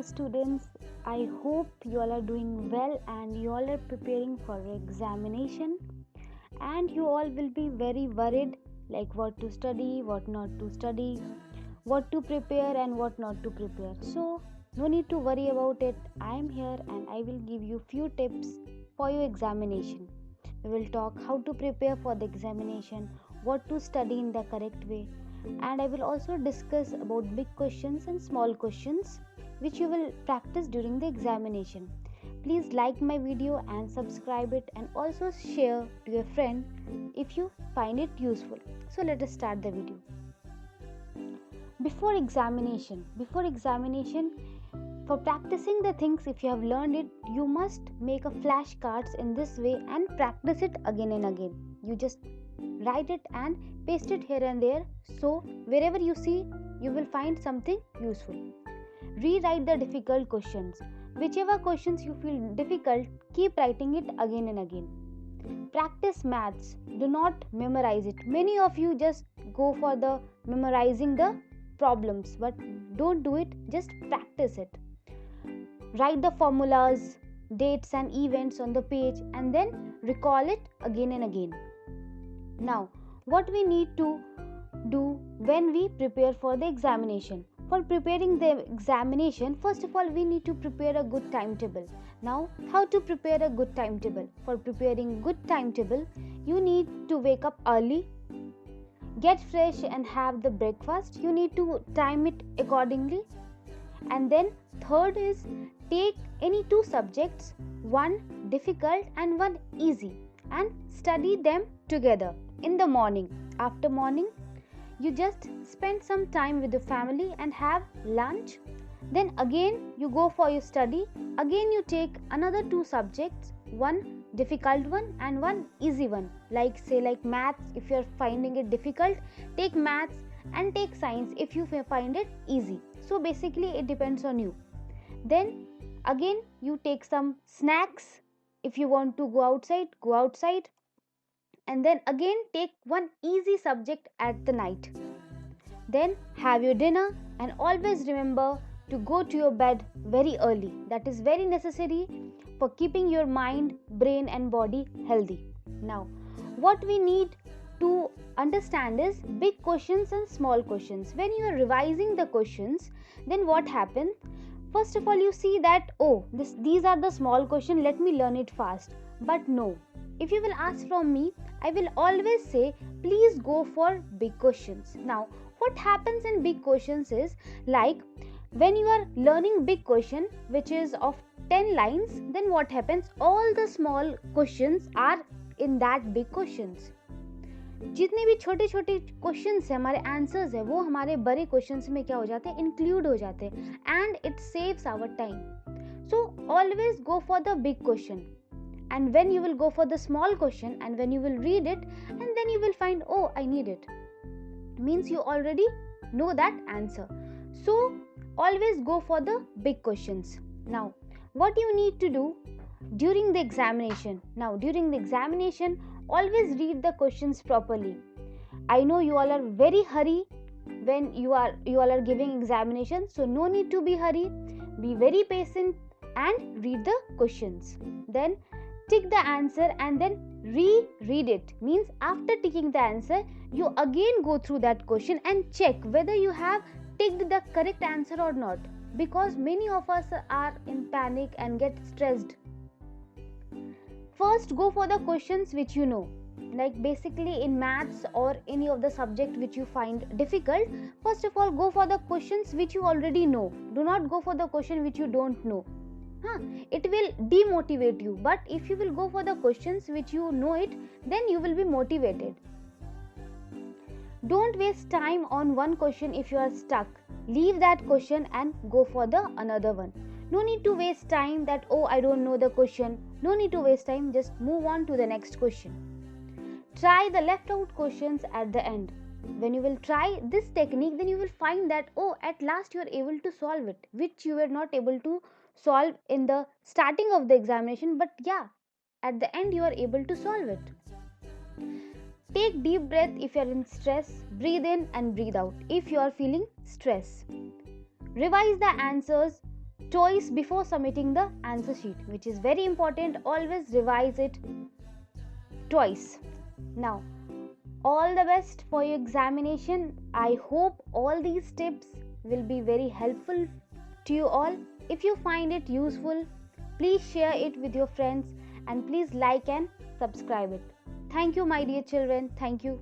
students. I hope you all are doing well and you all are preparing for examination, and you all will be very worried like what to study, what not to study, what to prepare and what not to prepare. So no need to worry about it. I am here and I will give you few tips for your examination. We will talk how to prepare for the examination, what to study in the correct way, and I will also discuss about big questions and small questions which you will practice during the examination. Please like my video and subscribe it, and also share to your friend if you find it useful. So let us start the video. Before examination, for practicing the things, if you have learned it, you must make a flashcards in this way and practice it again and again. You just write it and paste it here and there, so wherever you see, you will find something useful. Rewrite the difficult questions. Whichever questions you feel difficult, keep writing it again and again. Practice maths. Do not memorize it. Many of you just go for the memorizing the problems, but don't do it, just practice it. Write the formulas, dates and events on the page and then recall it again and again. Now, what we need to do when we prepare for the examination? For preparing the examination, first of all, we need to prepare a good timetable. Now, how to prepare a good timetable? For preparing good timetable, you need to wake up early, get fresh and have the breakfast. You need to time it accordingly. And then third is, take any two subjects, one difficult and one easy, and study them together in the morning. After morning, you just spend some time with the family and have lunch. Then again you go for your study. Again you take another two subjects, one difficult one and one easy one. Like maths, if you are finding it difficult, take maths, and take science if you find it easy. So basically it depends on you. Then again you take some snacks. If you want to go outside, and then again take one easy subject at the night. Then have your dinner, and always remember to go to your bed very early. That is very necessary for keeping your mind, brain and body healthy. Now, what we need to understand is big questions and small questions. When you are revising the questions, then what happens? First of all, you see that, these are the small questions, let me learn it fast. But no, if you will ask from me, I will always say, please go for big questions. Now, what happens in big questions is, like when you are learning big question which is of 10 lines, then what happens? All the small questions are in that big questions. जितने भी छोटे छोटे questions है, हमारे answers है, वो हमारे बड़े क्वेश्चंस में क्या हो जाते हैं? इंक्लूड हो जाते हैं, and it saves our time. So always go for the big question, and when you will go for the small question and when you will read it, and then you will find, I need it, means you already know that answer. So always go for the big questions. Now, what you need to do during the examination? Now, during the examination, always read the questions properly. I know you all are very hurry when you all are giving examination, so no need to be hurry. Be very patient and read the questions. Then tick the answer and then reread it. Means after ticking the answer, you again go through that question and check whether you have ticked the correct answer or not, because many of us are in panic and get stressed. First, go for the questions which you know. Like basically in maths or any of the subject which you find difficult, first of all, go for the questions which you already know. Do not go for the question which you don't know. It will demotivate you. But if you will go for the questions which you know it, then you will be motivated. Don't waste time on one question. If you are stuck, leave that question and go for the another one. No need to waste time that, I don't know the question. No need to waste time, just move on to the next question. Try the left out questions at the end. When you will try this technique, then you will find that, at last you are able to solve it, which you were not able to solve in the starting of the examination, but at the end you are able to solve it. Take deep breath if you are in stress. Breathe in and breathe out if you are feeling stress. Revise the answers choice before submitting the answer sheet, which is very important. Always revise it twice. Now, all the best for your examination. I hope all these tips will be very helpful to you all. If you find it useful, please share it with your friends and please like and subscribe it. Thank you, my dear children. Thank you.